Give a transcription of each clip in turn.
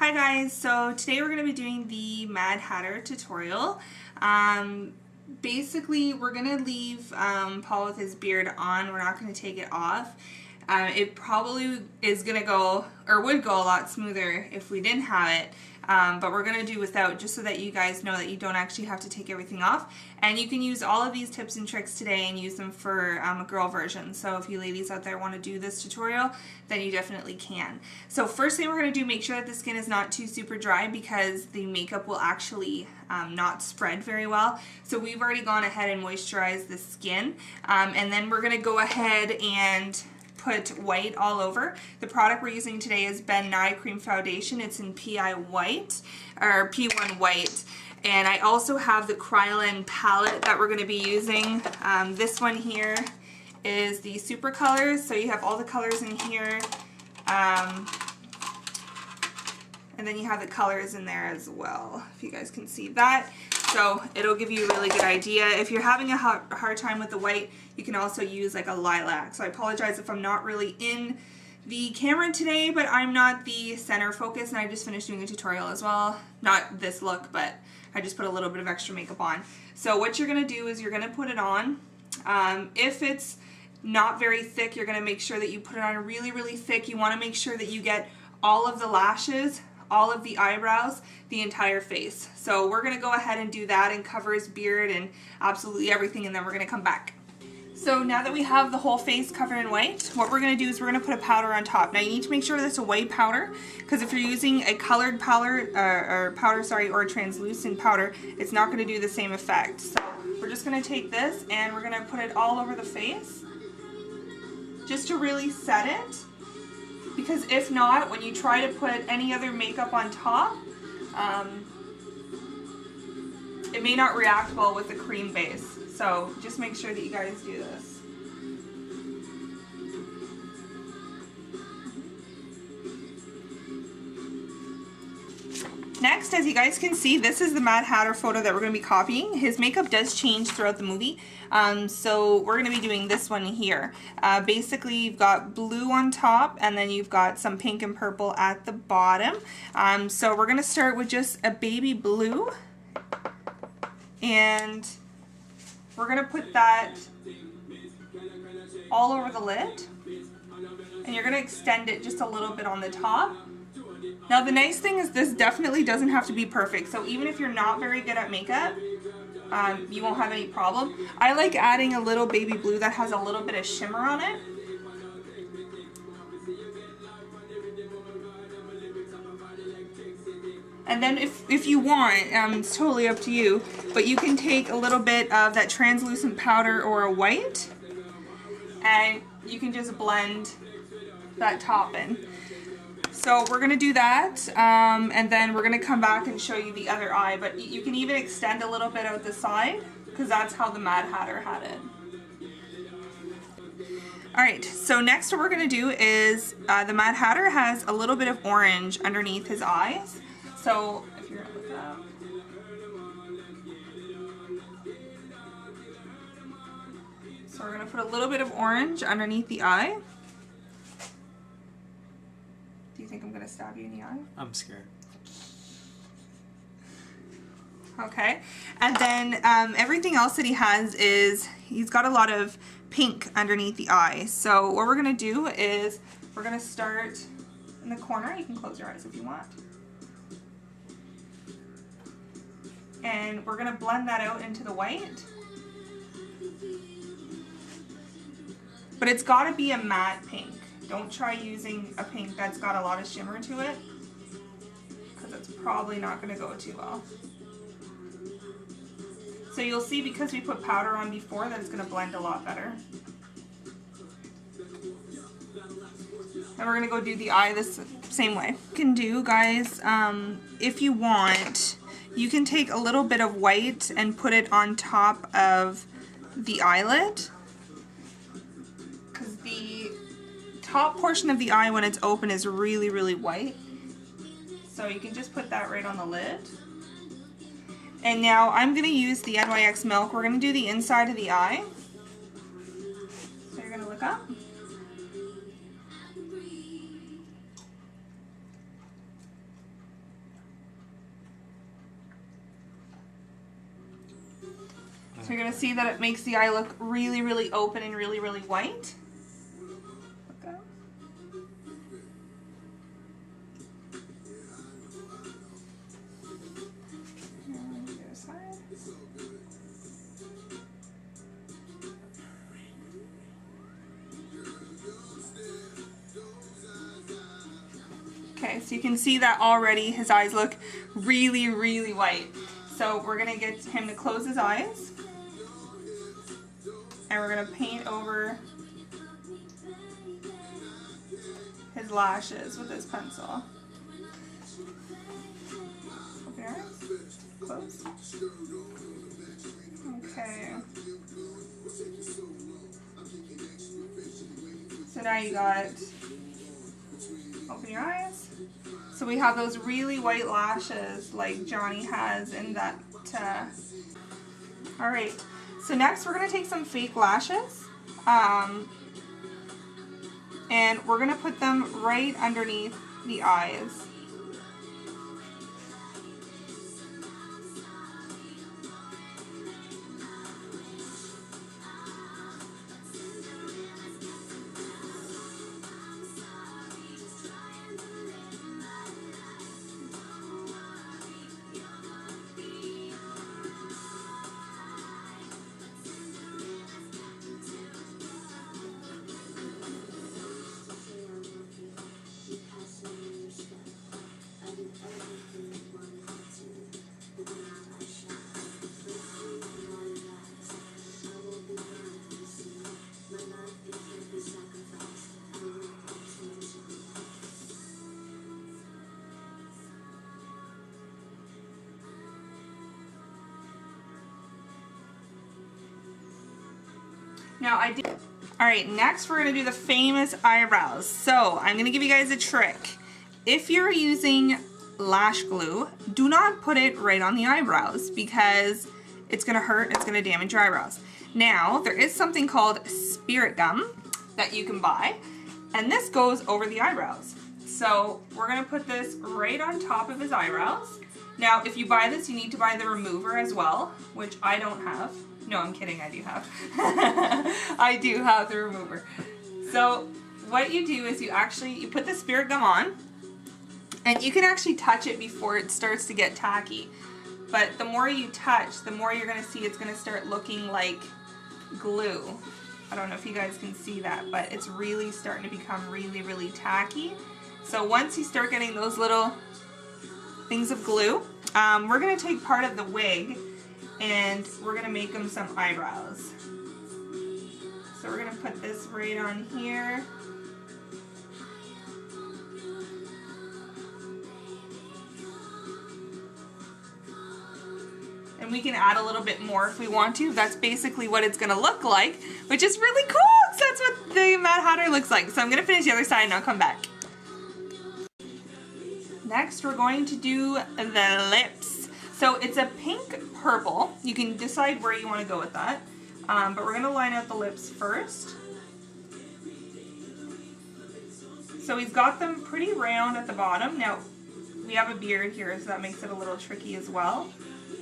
Hi guys, so today we're going to be doing the Mad Hatter tutorial. Basically we're going to leave Paul with his beard on. We're not going to take it off. It probably is going to go, or would go a lot smoother if we didn't have it. But we're going to do without, just so that you guys know that you don't actually have to take everything off. And you can use all of these tips and tricks today and use them for a girl version. So if you ladies out there want to do this tutorial, then you definitely can. So first thing we're going to do, make sure that the skin is not too super dry because the makeup will actually not spread very well. So we've already gone ahead and moisturized the skin. And then we're going to go ahead and put white all over. The product we're using today is Ben Nye Cream Foundation. It's in PI White, or P1 White. And I also have the Kryolan palette that we're going to be using. This one here is the Super Colors, so you have all the colors in here. And then you have the colors in there as well, if you guys can see that. So it'll give you a really good idea. If you're having a hard time with the white, you can also use like a lilac. So I apologize if I'm not really in the camera today, but I'm not the center focus, and I just finished doing a tutorial as well. Not this look, but I just put a little bit of extra makeup on. So what you're going to do is you're going to put it on. If it's not very thick, you're going to make sure that you put it on really, really thick. You want to make sure that you get all of the lashes, all of the eyebrows, the entire face. So we're going to go ahead and do that and cover his beard and absolutely everything, and then we're going to come back. So now that we have the whole face covered in white, what we're going to do is we're going to put a powder on top. Now you need to make sure that's a white powder, because if you're using a colored powder, or a translucent powder, it's not going to do the same effect. So we're just going to take this and we're going to put it all over the face, just to really set it. Because if not, when you try to put any other makeup on top, it may not react well with the cream base. So just make sure that you guys do this. Next, as you guys can see, this is the Mad Hatter photo that we're going to be copying. His makeup does change throughout the movie, so we're going to be doing this one here. Basically, you've got blue on top, and then you've got some pink and purple at the bottom. So we're going to start with just a baby blue, and we're going to put that all over the lid, and you're going to extend it just a little bit on the top. Now the nice thing is this definitely doesn't have to be perfect, so even if you're not very good at makeup, you won't have any problem. I like adding a little baby blue that has a little bit of shimmer on it. And then if you want, it's totally up to you, but you can take a little bit of that translucent powder or a white, and you can just blend that top in. So we're going to do that, and then we're going to come back and show you the other eye, but you can even extend a little bit out the side, because that's how the Mad Hatter had it. Alright, so next what we're going to do is, the Mad Hatter has a little bit of orange underneath his eyes. So if you're going to look it up. So we're going to put a little bit of orange underneath the eye. Do you think I'm going to stab you in the eye? I'm scared. Okay, and then everything else that he has is, he's got a lot of pink underneath the eye. So what we're going to do is, we're going to start in the corner. You can close your eyes if you want. And we're going to blend that out into the white. But it's got to be a matte pink. Don't try using a pink that's got a lot of shimmer to it, because it's probably not going to go too well. So you'll see, because we put powder on before, that it's going to blend a lot better. And we're going to go do the eye this same way. You can do, guys, if you want, you can take a little bit of white and put it on top of the eyelid, because the top portion of the eye when it's open is really, really white. So you can just put that right on the lid. And now I'm going to use the NYX Milk. We're going to do the inside of the eye. So you're going to look up. So So you're going to see that it makes the eye look really, really open and really, really white. Okay. And the other side. Okay, so you can see that already his eyes look really, really white. So we're going to get him to close his eyes. And we're going to paint over his lashes with this pencil. Open your eyes. Close. Okay. So now you got, open your eyes. So we have those really white lashes like Johnny has in that. Alright, so next we're going to take some fake lashes and we're going to put them right underneath the eyes. Now I did. Alright, next we're going to do the famous eyebrows. So I'm going to give you guys a trick. If you're using lash glue, do not put it right on the eyebrows because it's going to hurt, it's going to damage your eyebrows. Now, there is something called spirit gum that you can buy, and this goes over the eyebrows. So we're going to put this right on top of his eyebrows. Now, if you buy this, you need to buy the remover as well, which I don't have. No, I'm kidding, I do have. I do have the remover. So what you do is you put the spirit gum on, and you can actually touch it before it starts to get tacky. But the more you touch, the more you're going to see it's going to start looking like glue. I don't know if you guys can see that, but it's really starting to become really, really tacky. So once you start getting those little things of glue, we're going to take part of the wig and we're going to make them some eyebrows. So we're going to put this right on here. And we can add a little bit more if we want to. That's basically what it's going to look like, which is really cool. So that's what the Mad Hatter looks like. So I'm going to finish the other side and I'll come back. Next, we're going to do the lips. So it's a pink purple. You can decide where you want to go with that. But we're going to line out the lips first. So he's got them pretty round at the bottom. Now, we have a beard here, so that makes it a little tricky as well.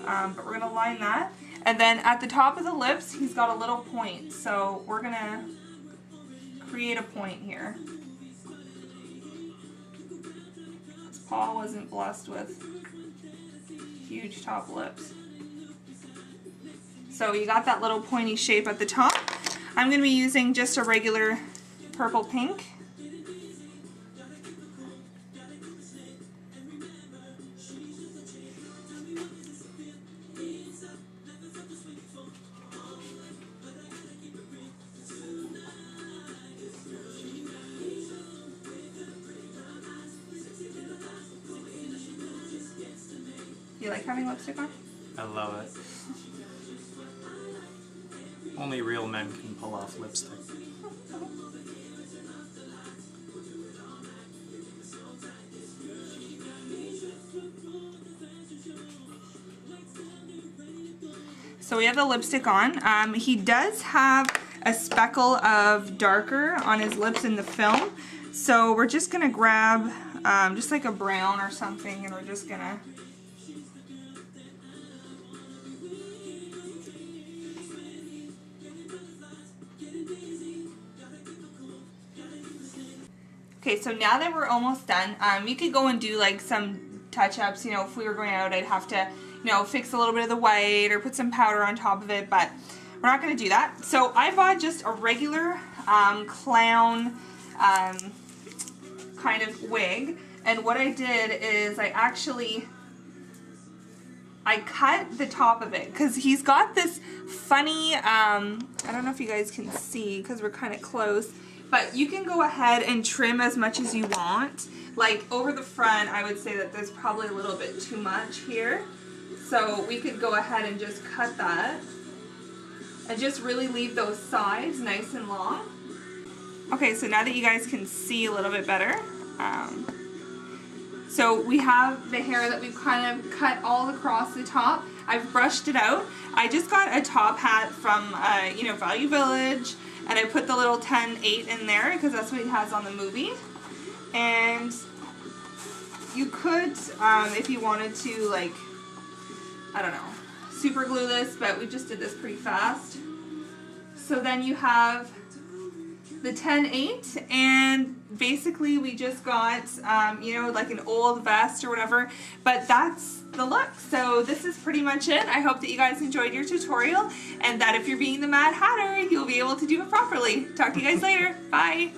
But we're going to line that. And then at the top of the lips, he's got a little point. So we're going to create a point here. Paul wasn't blessed with huge top lips. So you got that little pointy shape at the top. I'm going to be using just a regular purple pink. You like having lipstick on? I love it. Only real men can pull off lipstick. So we have the lipstick on. He does have a speckle of darker on his lips in the film. So we're just going to grab just like a brown or something, and we're just going to Okay, so now that we're almost done, you could go and do like some touch-ups. You know, if we were going out, I'd have to, you know, fix a little bit of the white or put some powder on top of it, but we're not going to do that. So I bought just a regular clown kind of wig, and what I did is I cut the top of it because he's got this funny, I don't know if you guys can see because we're kind of close, but you can go ahead and trim as much as you want. Like over the front, I would say that there's probably a little bit too much here. So we could go ahead and just cut that and just really leave those sides nice and long. Okay, so now that you guys can see a little bit better, so we have the hair that we've kind of cut all across the top. I've brushed it out. I just got a top hat from, you know, Value Village, and I put the little 10-8 in there because that's what he has on the movie. And you could, if you wanted to, like, I don't know, super glue this, but we just did this pretty fast. So then you have the 10-8, and basically we just got, you know, like an old vest or whatever, but that's the look. So this is pretty much it. I hope that you guys enjoyed your tutorial, and that if you're being the Mad Hatter, you'll be able to do it properly. Talk to you guys later. Bye.